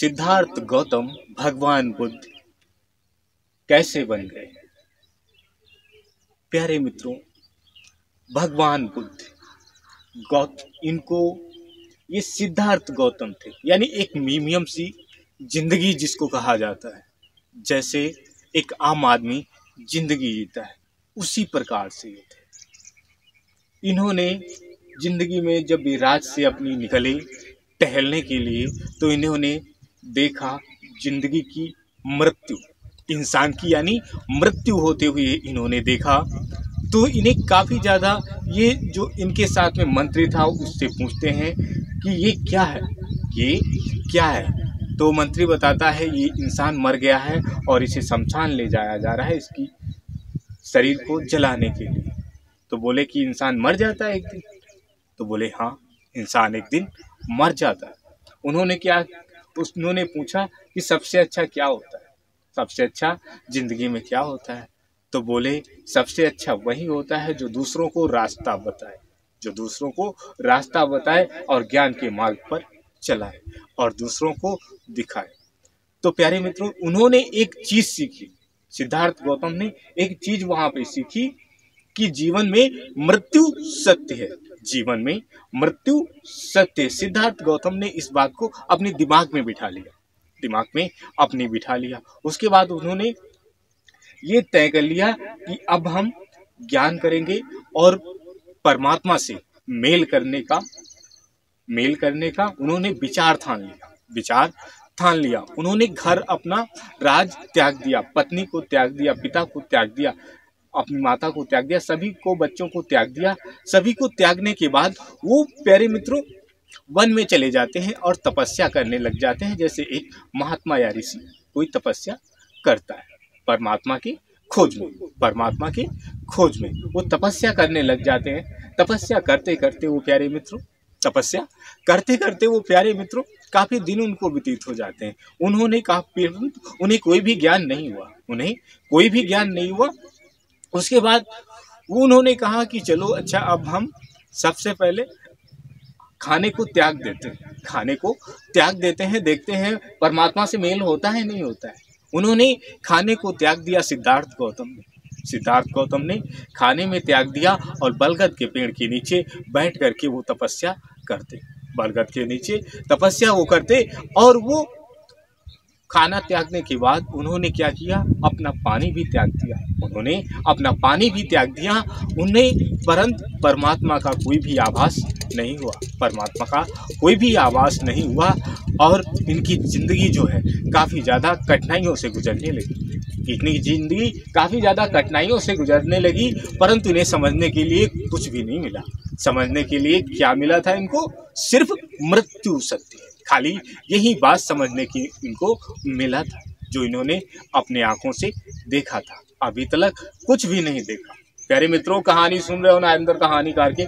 सिद्धार्थ गौतम भगवान बुद्ध कैसे बन गए? प्यारे मित्रों, भगवान बुद्ध इनको ये सिद्धार्थ गौतम थे, यानी एक मीडियम सी जिंदगी जिसको कहा जाता है, जैसे एक आम आदमी जिंदगी जीता है उसी प्रकार से ये थे। इन्होंने जिंदगी में जब भी राज से अपनी निकले टहलने के लिए, तो इन्होंने देखा जिंदगी की मृत्यु, इंसान की यानी मृत्यु होते हुए इन्होंने देखा। तो इन्हें काफ़ी ज़्यादा, ये जो इनके साथ में मंत्री था उससे पूछते हैं कि ये क्या है, ये क्या है। तो मंत्री बताता है ये इंसान मर गया है और इसे शमशान ले जाया जा रहा है इसकी शरीर को जलाने के लिए। तो बोले कि इंसान मर जाता है एक दिन? तो बोले हाँ, इंसान एक दिन मर जाता है। उन्होंने पूछा कि सबसे अच्छा क्या होता है, सबसे अच्छा जिंदगी में क्या होता है? तो बोले सबसे अच्छा वही होता है जो दूसरों को रास्ता बताए, जो दूसरों को रास्ता बताए और ज्ञान के मार्ग पर चलाए और दूसरों को दिखाए। तो प्यारे मित्रों, उन्होंने एक चीज सीखी, सिद्धार्थ गौतम ने एक चीज वहां पे सीखी कि जीवन में मृत्यु सत्य है, जीवन में मृत्यु सत्य है। सिद्धार्थ गौतम ने इस बात को अपने दिमाग में बिठा लिया, दिमाग में अपने बिठा लिया। उसके बाद उन्होंने ये तय कर लिया कि अब हम ज्ञान करेंगे और परमात्मा से मेल करने का उन्होंने विचार ठान लिया। उन्होंने घर, अपना राज त्याग दिया, पत्नी को त्याग दिया, पिता को त्याग दिया, अपनी माता को त्याग दिया, सभी को, बच्चों को त्याग दिया। सभी को त्यागने के बाद वो प्यारे मित्रों वन में चले जाते हैं और तपस्या करने लग जाते हैं, जैसे एक महात्मा या ऋषि कोई तपस्या करता है परमात्मा की खोज में वो तपस्या करने लग जाते हैं। तपस्या करते करते वो प्यारे मित्रों काफी दिन उनको व्यतीत हो जाते हैं। उन्हें कोई भी ज्ञान नहीं हुआ। उसके बाद उन्होंने कहा कि चलो अच्छा, अब हम सबसे पहले खाने को त्याग देते हैं, देखते हैं परमात्मा से मेल होता है नहीं होता है। उन्होंने खाने को त्याग दिया। सिद्धार्थ गौतम ने खाने में त्याग दिया और बलगद के पेड़ के नीचे बैठ करके वो तपस्या करते, बरगद के नीचे तपस्या वो करते। और वो खाना त्यागने के बाद उन्होंने क्या किया, अपना पानी भी त्याग दिया। उन्हें परंतु परमात्मा का कोई भी आभास नहीं हुआ और इनकी जिंदगी जो है काफ़ी ज़्यादा कठिनाइयों से गुजरने लगी। परंतु इन्हें समझने के लिए कुछ भी नहीं मिला। समझने के लिए क्या मिला था इनको? सिर्फ मृत्यु सत्य है, खाली यही बात समझने की इनको मिला था, जो इन्होंने अपने आंखों से देखा था। अभी तक कुछ भी नहीं देखा। प्यारे मित्रों, कहानी सुन रहे हो नरेंद्र कहानीकार के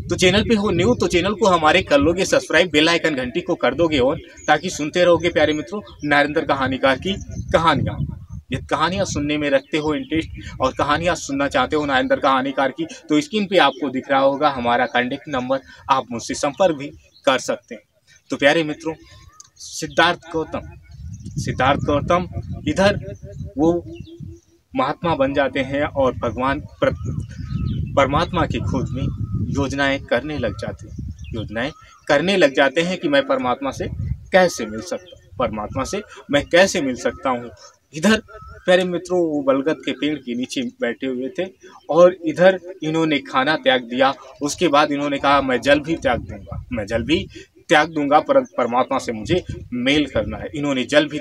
तो चैनल पे हो न्यू तो चैनल को हमारे कर लोगे सब्सक्राइब, बेल आइकन घंटी को कर दोगे ऑन, ताकि सुनते रहोगे प्यारे मित्रों नरेंद्र कहानीकार की कहानियाँ। ये कहानियाँ सुनने में रखते हो इंटरेस्ट और कहानियाँ सुनना चाहते हो नरेंद्र कहानीकार की, तो स्क्रीन पे आपको दिख रहा होगा हमारा कॉन्टेक्ट नंबर, आप मुझसे संपर्क भी कर सकते हैं। तो प्यारे मित्रों, सिद्धार्थ गौतम इधर वो महात्मा बन जाते हैं और परमात्मा की खोज में योजनाएं करने लग जाते हैं कि मैं परमात्मा से कैसे मिल सकता हूँ। इधर प्यारे मित्रों वो बलगद के पेड़ के नीचे बैठे हुए थे और इधर इन्होंने खाना त्याग दिया। उसके बाद इन्होंने कहा मैं जल भी त्याग दूंगा, परंतु परमात्मा से मुझे मेल करना है। इन्होंने जल भी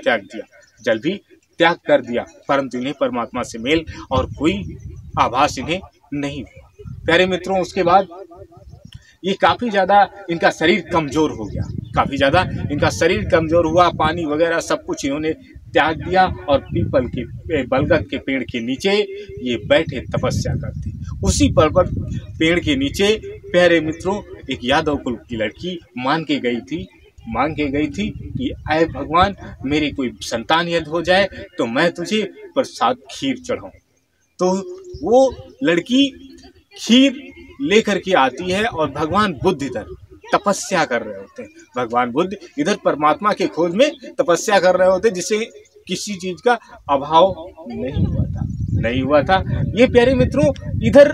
त्याग कर दिया, परंतु इन्हें परमात्मा से मेल और कोई आभास इन्हें नहीं हुआ। प्यारे मित्रों, उसके बाद ये काफ़ी ज़्यादा इनका शरीर कमज़ोर हुआ, पानी वगैरह सब कुछ इन्होंने त्याग दिया और बलगद के पेड़ के नीचे ये बैठे तपस्या करते। उसी पर्वत पेड़ के नीचे प्यारे मित्रों एक यादव कुल की लड़की मांग के गई थी कि आए भगवान, मेरी कोई संतान यदि हो जाए तो मैं तुझे प्रसाद खीर चढ़ाऊं। तो वो लड़की खीर लेकर के आती है और भगवान बुद्ध इधर तपस्या कर रहे होते हैं। भगवान बुद्ध इधर परमात्मा के खोज में तपस्या कर रहे होते, जिससे किसी चीज का अभाव नहीं हुआ था। ये प्यारे मित्रों इधर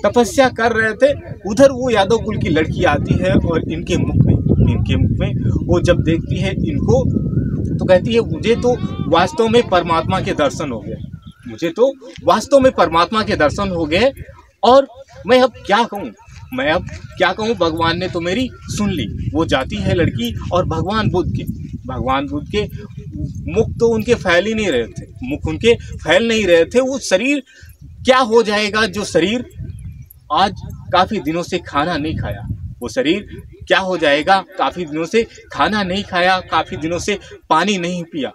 तपस्या कर रहे थे, उधर वो यादव कुल की लड़की आती है और इनके मुख में वो जब देखती है इनको तो कहती है, मुझे तो वास्तव में परमात्मा के दर्शन हो गए, मुझे तो वास्तव में परमात्मा के दर्शन हो गए और मैं अब क्या कहूँ, भगवान ने तो मेरी सुन ली। वो जाती है लड़की और भगवान बुद्ध के मुख तो उनके फैल ही नहीं रहे थे, मुख उनके फैल नहीं रहे थे। वो शरीर क्या हो जाएगा, जो शरीर आज काफी दिनों से खाना नहीं खाया, वो शरीर क्या हो जाएगा, काफी दिनों से खाना नहीं खाया, काफी दिनों से पानी नहीं पिया।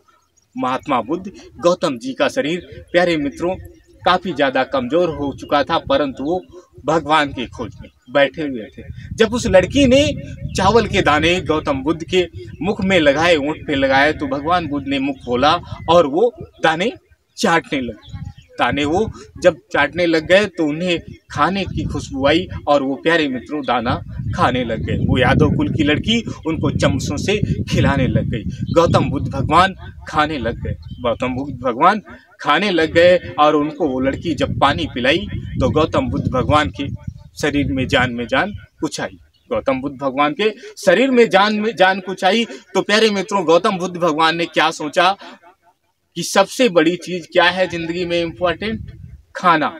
महात्मा बुद्ध गौतम जी का शरीर प्यारे मित्रों काफी ज्यादा कमजोर हो चुका था, परंतु वो भगवान की खोज में बैठे हुए थे। जब उस लड़की ने चावल के दाने गौतम बुद्ध के मुख में लगाए, ऊँट पे लगाए, तो भगवान बुद्ध ने मुख खोला और वो दाने चाटने लगे। दाने वो जब चाटने लग गए तो उन्हें खाने की खुशबू आई और वो प्यारे मित्रों दाना खाने लग गए। वो यादव कुल की लड़की उनको चम्मचों से खिलाने लग गई। गौतम बुद्ध भगवान खाने लग गए और उनको वो लड़की जब पानी पिलाई तो गौतम बुद्ध भगवान के शरीर में जान कुछ आई। गौतम बुद्ध भगवान के शरीर में जान कुछ आई तो प्यारे मित्रों गौतम बुद्ध भगवान ने क्या सोचा कि सबसे बड़ी चीज क्या है जिंदगी में इम्पोर्टेंट? खाना।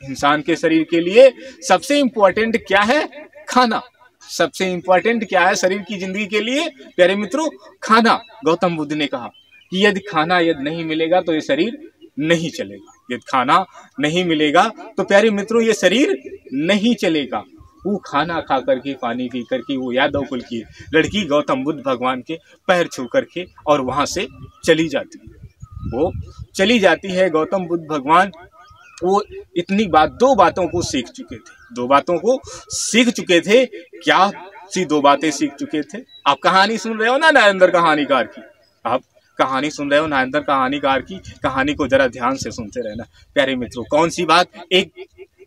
इंसान के शरीर के लिए सबसे इम्पोर्टेंट क्या है? खाना। सबसे इम्पोर्टेंट क्या है शरीर की जिंदगी के लिए प्यारे मित्रों? खाना। गौतम बुद्ध ने कहा कि यदि खाना नहीं मिलेगा तो ये शरीर नहीं चलेगा, यदि खाना नहीं मिलेगा तो प्यारे मित्रों ये शरीर नहीं चलेगा। वो खाना खा करके, पानी पी करके वो यादव कुल की लड़की गौतम बुद्ध भगवान के पैर छू करके और वहां से चली जाती है। वो चली जाती है। गौतम बुद्ध भगवान वो इतनी बात, दो बातों को सीख चुके थे। क्या सी दो बातें सीख चुके थे? आप कहानी सुन रहे हो ना नरेंद्र कहानीकार की, आप कहानी सुन रहे हो नरेंद्र कहानीकार की, कहानी को जरा ध्यान से सुनते रहना प्यारे मित्रों। कौन सी बात? एक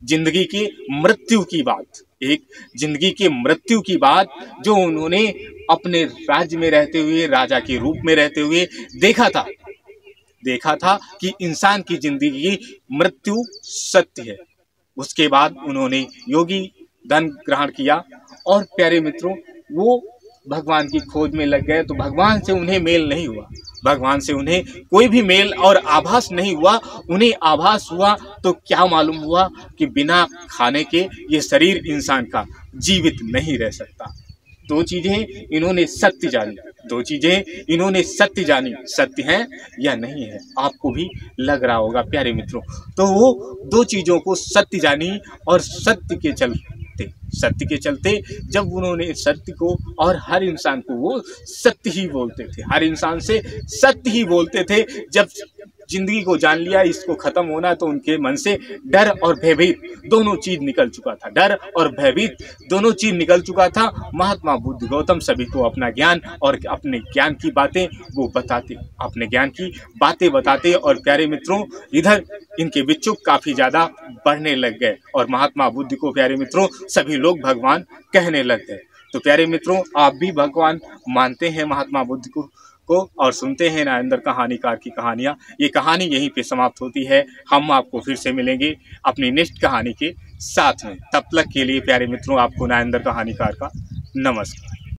जिंदगी की मृत्यु की बात, एक जिंदगी के मृत्यु की बात जो उन्होंने अपने राज्य में रहते हुए, राजा के रूप में रहते हुए देखा था कि इंसान की जिंदगी की मृत्यु सत्य है। उसके बाद उन्होंने योगी धन ग्रहण किया और प्यारे मित्रों वो भगवान की खोज में लग गए। तो भगवान से उन्हें मेल नहीं हुआ, भगवान से उन्हें कोई भी मेल और आभास नहीं हुआ। उन्हें आभास हुआ तो क्या मालूम हुआ कि बिना खाने के ये शरीर इंसान का जीवित नहीं रह सकता। दो चीजें इन्होंने सत्य जानी, सत्य है या नहीं है आपको भी लग रहा होगा प्यारे मित्रों। तो वो दो चीजों को सत्य जानी और सत्य के चलते जब उन्होंने सत्य को, और हर इंसान को वो सत्य ही बोलते थे, हर इंसान से सत्य ही बोलते थे। जब जिंदगी को जान लिया, इसको खत्म होना, तो उनके मन से डर और भयभीत दोनों चीज निकल चुका था। डर और भयभीत दोनों चीज निकल चुका था। महात्मा बुद्ध गौतम सभी को अपना ज्ञान और अपने ज्ञान की बातें वो बताते, अपने ज्ञान की बातें बताते। और प्यारे मित्रों इधर इनके बिच्छू काफी ज्यादा बढ़ने लग गए और महात्मा बुद्ध को प्यारे मित्रों सभी लोग भगवान कहने लग गए। तो प्यारे मित्रों आप भी भगवान मानते हैं महात्मा बुद्ध को और सुनते हैं नरेंद्र कहानीकार की कहानियाँ। ये कहानी यहीं पे समाप्त होती है। हम आपको फिर से मिलेंगे अपनी नेक्स्ट कहानी के साथ में। तब तक के लिए प्यारे मित्रों आपको नरेंद्र कहानीकार का नमस्कार।